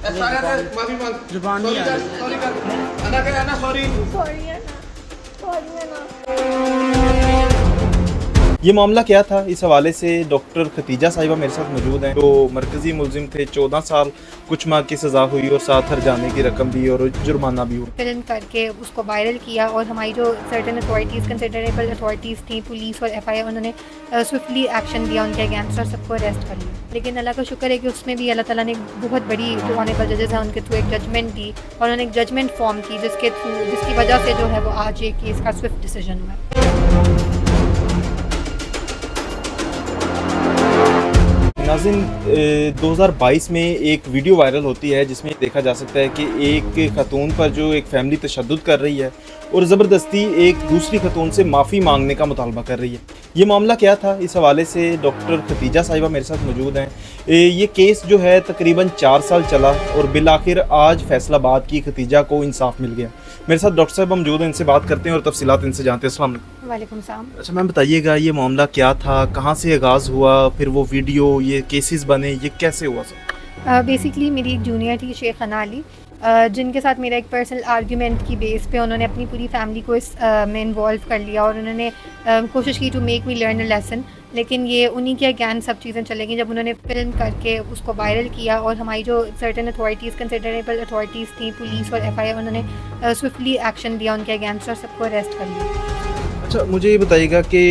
माफी मांग, जुबान नहीं आ रही। सॉरी कर, अना कह अना सॉरी। सॉरी है ना, सॉरी है ना। ये मामला क्या था, इस हवाले से डॉक्टर खतीजा साहिबा मेरे साथ मौजूद हैं, जो मरकज़ी मुलजिम थे। 14 साल कुछ माह की सज़ा हुई और 7 हर्जाने की रकम भी और जुर्माना भी हुआ। फिल्म करके उसको वायरल किया और हमारी जो सर्टेन अथॉरिटीज़, कंसिडरेबल अथॉरिटीज़ थी, पुलिस और FIR, उन्होंने स्विफ्टली एक्शन दिया उनके अगेंस्ट और सबको अरेस्ट कर लिया। लेकिन अल्लाह का शुक्र है कि उसमें भी अल्लाह ताला ने बहुत बड़ी जो ऑनरेबल जजेस हैं उनके थ्रू एक जजमेंट दी और उन्होंने एक जजमेंट फॉर्म की जिसकी वजह से जो है वो आज ये केस का स्विफ्ट डिसीजन हुआ। नाज़रीन, 2022 में एक वीडियो वायरल होती है जिसमें देखा जा सकता है कि एक खतून पर जो एक फैमिली तशद्दुद कर रही है और ज़बरदस्ती एक दूसरी खतून से माफ़ी मांगने का मुतालबा कर रही है। ये मामला क्या था, इस हवाले से डॉक्टर खतीजा साहिबा मेरे साथ मौजूद हैं। ये केस जो है तकरीबन 4 साल चला और बिलाखिर आज फैसलाबाद की खतीजा को इंसाफ मिल गया। मेरे साथ डॉक्टर साहब मौजूद हैं, इनसे बात करते हैं और तफसीलात इनसे जानते हैं। अस्सलाम वालेकुम। वालेकुम सलाम। अच्छा मैम, बताइएगा ये मामला क्या था, कहाँ से आगाज़ हुआ, फिर वो वीडियो, ये केसेस बने, ये कैसे हुआ सर? बेसिकली मेरी एक जूनियर थी शेख अना अली, जिनके साथ मेरा एक पर्सनल आर्ग्यूमेंट की बेस पे उन्होंने अपनी पूरी फैमिली को इस में इन्वॉल्व कर लिया और उन्होंने कोशिश की to make me learn a lesson. लेकिन ये उन्हीं के अगेंस्ट सब चीज़ें चलेंगी जब उन्होंने फिल्म करके उसको वायरल किया और हमारी जो सर्टेन अथॉरिटीज़, कंसिडरेबल अथॉरिटीज़ थी, पुलिस और FIR, उन्होंने स्विफ्टली एक्शन दिया उनके अगेंस्ट और सबको अरेस्ट कर लिया। अच्छा, मुझे ये बताइएगा कि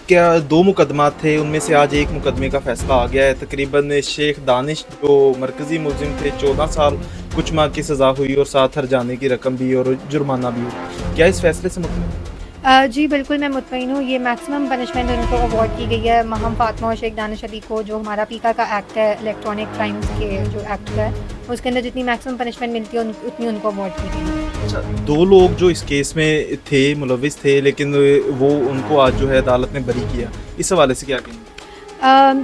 क्या 2 मुकदमा थे, उनमें से आज एक मुकदमे का फ़ैसला आ गया है। तकरीबन शेख दानिश जो मरकज़ी मुलजिम थे, 14 साल कुछ माह की सज़ा हुई और 7 हर्जाने की रकम भी और जुर्माना भी हुआ। क्या इस फैसले से मुतमिन? जी बिल्कुल, मैं मुतमईन हूँ। ये मैक्सिमम पनिशमेंट उनको अवॉर्ड की गई है, महम फातिमा और शेख दानिश अली को, जो हमारा पीका का एक्ट है, इलेक्ट्रॉनिक क्राइम्स के जो एक्ट है, उसके अंदर जितनी मैक्सिमम पनिशमेंट मिलती है उतनी उनको अवॉर्ड की गई है। अच्छा, 2 लोग जो इस केस में थे, मुलविस थे, लेकिन वो उनको आज जो है अदालत ने बरी किया। इस हवाले से क्या कहेंगे?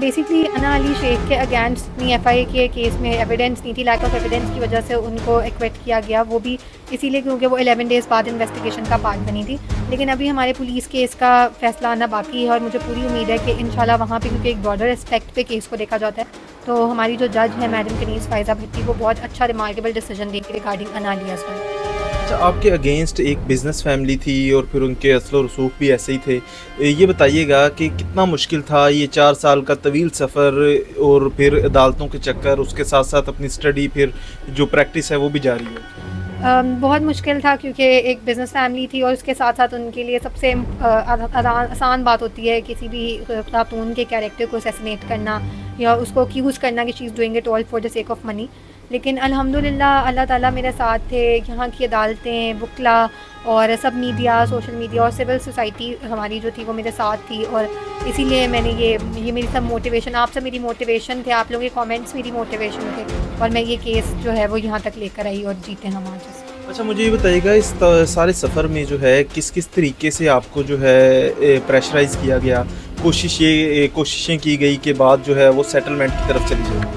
बेसिकली अना अली शेख के अगेंस्ट इतनी FIA के केस में एविडेंस नहीं थी, लैक ऑफ एविडेंस की वजह से उनको एक्विट किया गया, वो भी इसीलिए क्योंकि वो 11 डेज़ बाद इन्वेस्टिगेशन का पार्ट बनी थी। लेकिन अभी हमारे पुलिस केस का फैसला आना बाकी है और मुझे पूरी उम्मीद है कि इंशाल्लाह वहाँ पे, क्योंकि एक ब्रॉडर एस्पेक्ट पे केस को देखा जाता है, तो हमारी जो जज है मैडम कनीज़ फ़ायज़ा भट्टी, वो बहुत अच्छा रिमार्केबल डिसीजन देगी रिगार्डिंग अना अली एज़ वेल। अच्छा, आपके अगेंस्ट एक बिज़नेस फैमिली थी और फिर उनके असलो रसूख भी ऐसे ही थे। ये बताइएगा कि कितना मुश्किल था ये 4 साल का तवील सफ़र और फिर अदालतों के चक्कर, उसके साथ साथ अपनी स्टडी, फिर जो प्रैक्टिस है वो भी जारी है? बहुत मुश्किल था क्योंकि एक बिज़नेस फैमिली थी और उसके साथ साथ उनके लिए सबसे आसान बात होती है किसी भी खातून के कैरेक्टर को असैसिनेट करना या उसको एक्यूज़ करना कि she is doing it all for the sake of money. लेकिन अल्हम्दुलिल्लाह अल्लाह ताला मेरे साथ थे। यहाँ की अदालतें, वकला और सब मीडिया, सोशल मीडिया और सिविल सोसाइटी हमारी जो थी वो मेरे साथ थी और इसीलिए मैंने ये मेरी सब मोटिवेशन, आप सब मेरी मोटिवेशन थे, आप लोगों के कमेंट्स मेरी मोटिवेशन थे और मैं ये केस जो है वो यहाँ तक लेकर आई और जीते हम आज। अच्छा, मुझे ये बताइएगा इस सारे सफ़र में जो है किस किस तरीके से आपको जो है प्रेशराइज़ किया गया, कोशिशें की गई के बाद जो है वो सेटलमेंट की तरफ चली जाए?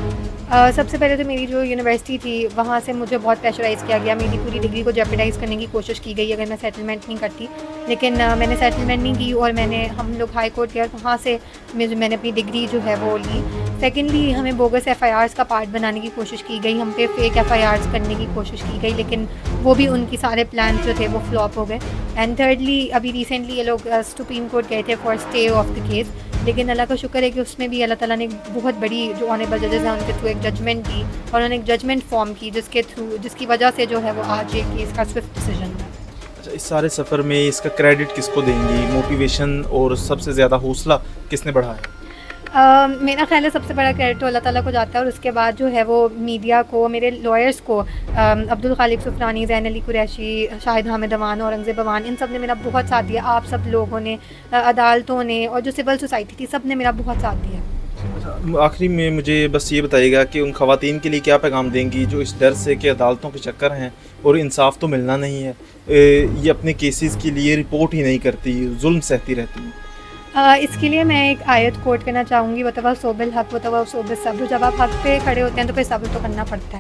सबसे पहले तो मेरी जो यूनिवर्सिटी थी वहाँ से मुझे बहुत प्रेशराइज़ किया गया, मेरी पूरी डिग्री को जेपरडाइज़ करने की कोशिश की गई अगर मैं सेटलमेंट नहीं करती। लेकिन मैंने सेटलमेंट नहीं की और हम लोग हाई कोर्ट गए और वहाँ से मैंने अपनी डिग्री जो है वो ली। सेकेंडली हमें बोगस FIRs का पार्ट बनाने की कोशिश की गई, हम पे फेक FIRs करने की कोशिश की गई, लेकिन वो भी उनकी सारे प्लान जो थे वो फ्लॉप हो गए। एंड थर्डली अभी रिसेंटली ये लोग सुप्रीम कोर्ट गए थे for stay of the case, लेकिन अल्लाह का शुक्र है कि उसमें भी अल्लाह ताला ने बहुत बड़ी जो ऑनरेबल जजेस हैं उनके थ्रू एक जजमेंट दी और उन्होंने एक जजमेंट फॉर्म की जिसकी वजह से जो है वो आज ये केस का स्विफ्ट डिसीजन है। अच्छा, इस सारे सफ़र में इसका क्रेडिट किसको देंगी, मोटिवेशन और सबसे ज़्यादा हौसला किसने बढ़ाया? मेरा ख्याल है सबसे बड़ा क्रेडिट तो अल्लाह ताला को जाता है और उसके बाद जो है वो मीडिया को, मेरे लॉयर्स को, अब्दुल खालिक सुफरानी, ज़ैन अली कुरैशी, शाहिद हामिद अवान, औरंगज़ेब अवान, इन सब ने मेरा बहुत साथ दिया। आप सब लोगों ने, अदालतों ने और जो सिविल सोसाइटी थी, सब ने मेरा बहुत साथ दिया। अच्छा, आखिरी में मुझे बस ये बताइएगा कि उन ख़वातीन के लिए क्या पैगाम देंगी जो इस डर से कि अदालतों के चक्कर हैं और इंसाफ तो मिलना नहीं है, ये अपने केसेस के लिए रिपोर्ट ही नहीं करती, जुल्म सहती रहती हैं? इसके लिए मैं एक आयत कोट करना चाहूँगी, वतवा सोबिल हक़ वतवा सोबिल सब्र। जब आप हक़ पे खड़े होते हैं तो फिर सब्र तो करना पड़ता है।